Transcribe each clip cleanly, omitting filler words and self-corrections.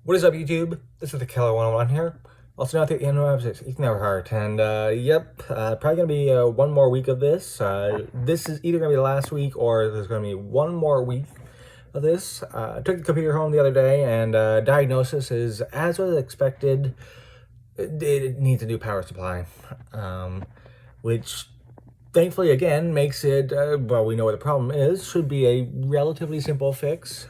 What is up, YouTube? This is the Keller 101 here. Also, now at the end of episode, Ethan Everhart. And, probably gonna be one more week of this. This is either gonna be the last week or there's gonna be one more week of this. I took the computer home the other day, and diagnosis is, as was expected, it needs a new power supply. Which thankfully, again, makes it, well, we know what the problem is, should be a relatively simple fix,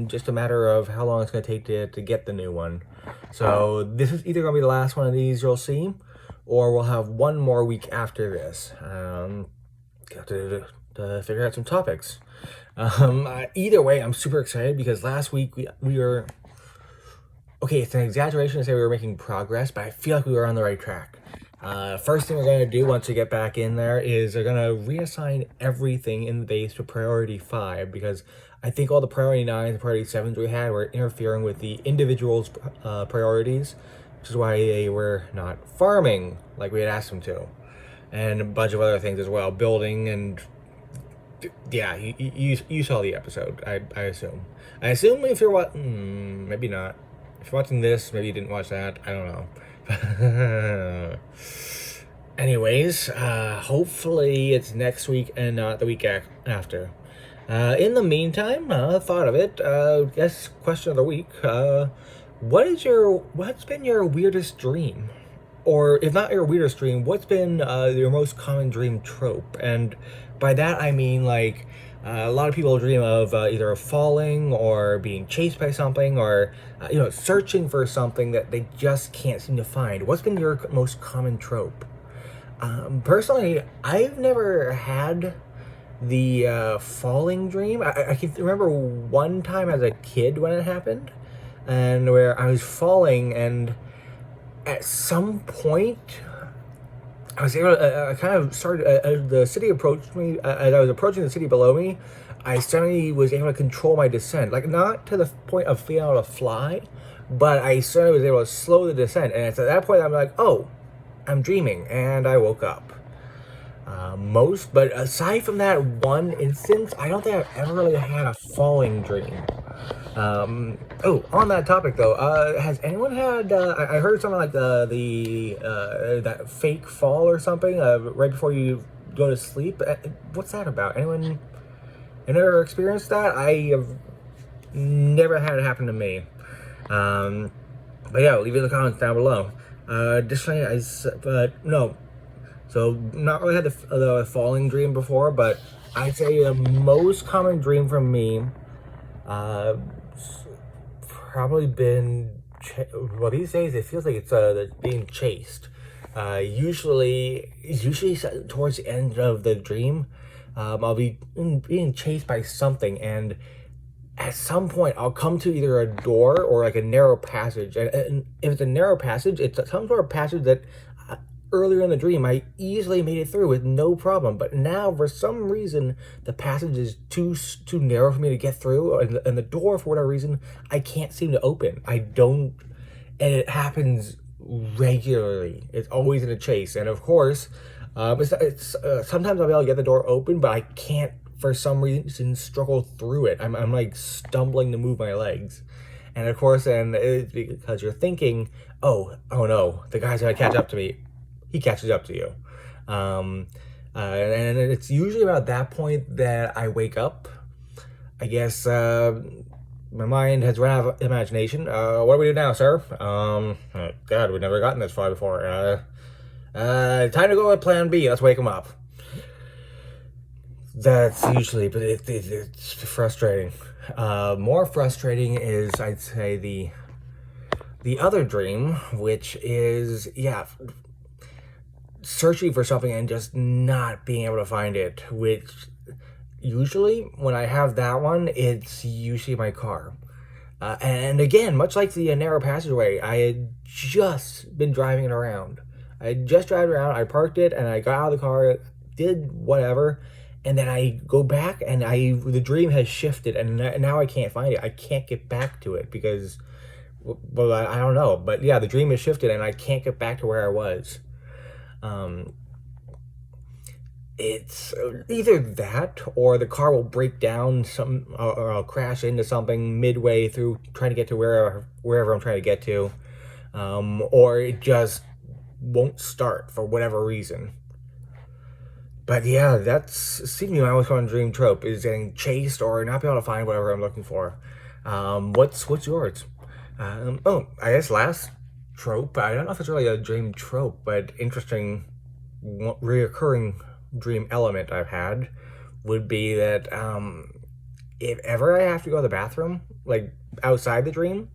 just a matter of how long it's going to take to get the new one. So this is either going to be the last one of these you'll see, or we'll have one more week after this. Got to figure out some topics. Either way, I'm super excited because last week we were, okay, it's an exaggeration to say we were making progress, but I feel like we were on the right track. First thing we're going to do once we get back in there is we're going to reassign everything in the base to priority 5, because I think all the priority 9s and priority 7s we had were interfering with the individual's priorities, which is why they were not farming like we had asked them to. And a bunch of other things as well, building and... yeah, you saw the episode, I assume. I assume if you're watching... maybe not. If you're watching this, maybe you didn't watch that. I don't know. Anyways, hopefully it's next week and not the week after. In the meantime, thought of it. Guess question of the week. What's been your weirdest dream? Or if not your weirdest dream, what's been your most common dream trope? And by that I mean, like, a lot of people dream of either falling or being chased by something, or searching for something that they just can't seem to find. What's been your most common trope? Personally, I've never had the falling dream. I can remember one time as a kid when it happened, and where I was falling, and at some point I was able to, I kind of started, as the city approached me, as I was approaching the city below me, I suddenly was able to control my descent. Like, not to the point of being able to fly, but I suddenly was able to slow the descent. And it's at that point I'm like, oh, I'm dreaming, and I woke up. But aside from that one instance, I don't think I've ever really had a falling dream. On that topic though, has anyone had, I heard something like that fake fall or something, right before you go to sleep. What's that about? Anyone ever experienced that? I have never had it happen to me. But yeah, leave it in the comments down below. Additionally, no. So, not really had the falling dream before, but I'd say the most common dream for me, probably been, well, these days it feels like it's being chased. Usually towards the end of the dream, I'll be being chased by something, and at some point I'll come to either a door or like a narrow passage. And if it's a narrow passage, it's some sort of passage that earlier in the dream I easily made it through with no problem, but now for some reason the passage is too narrow for me to get through, and the door, for whatever reason, I can't seem to open. And it happens regularly. It's always in a chase, and of course, sometimes I'll be able to get the door open, but I can't for some reason struggle through it. I'm like stumbling to move my legs. And of course, then it's because you're thinking, oh no, the guy's gonna catch up to me. He catches up to you. And it's usually about that point that I wake up. I guess my mind has run out of imagination. What do we do now, sir? Oh God, we've never gotten this far before. Time to go with plan B. Let's wake him up. That's usually, but it's frustrating. More frustrating is, I'd say, the other dream, which is, searching for something and just not being able to find it, which usually when I have that one, it's usually my car. And again, much like the narrow passageway, I had just been driving it around. I just drive around, I parked it, and I got out of the car, did whatever, and then I go back, and the dream has shifted, and now I can't find it. I can't get back to it because, well, I don't know. But yeah, the dream has shifted, and I can't get back to where I was. it's either that or the car will break down or I'll crash into something midway through trying to get to wherever I'm trying to get to, or it just won't start for whatever reason. But yeah, that's seemingly my most common dream trope, is getting chased or not being able to find whatever I'm looking for. What's yours? Oh, I guess last trope. I don't know if it's really a dream trope, but interesting reoccurring dream element I've had would be that if ever I have to go to the bathroom, like outside the dream,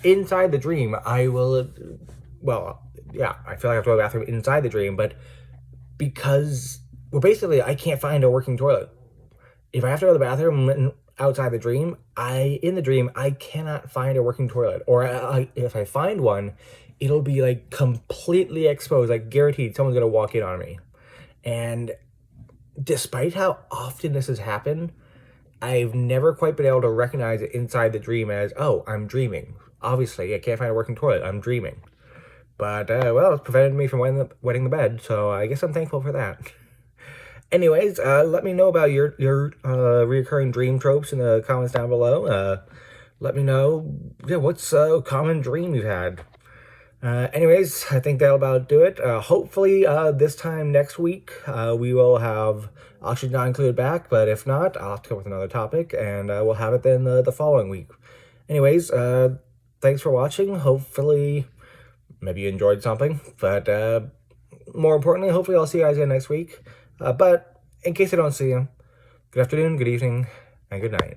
inside the dream, I will. Well, yeah, I feel like I have to go to the bathroom inside the dream, but because, well, basically, I can't find a working toilet. If I have to go to the bathroom outside the dream, in the dream, I cannot find a working toilet. Or if I find one, it'll be like completely exposed, like guaranteed someone's gonna walk in on me. And despite how often this has happened, I've never quite been able to recognize it inside the dream as, oh, I'm dreaming. Obviously, I can't find a working toilet. I'm dreaming. But, well, it's prevented me from wetting the bed, so I guess I'm thankful for that. Anyways, let me know about your reoccurring dream tropes in the comments down below. Let me know, yeah, what's a common dream you've had. Anyways, I think that'll about do it. Hopefully, this time next week, we will have Oxygen Not Included back, but if not, I'll have to come with another topic, and we'll have it then the following week. Anyways, thanks for watching. Hopefully, maybe you enjoyed something, but more importantly, hopefully I'll see you guys again next week. But in case I don't see you, good afternoon, good evening, and good night.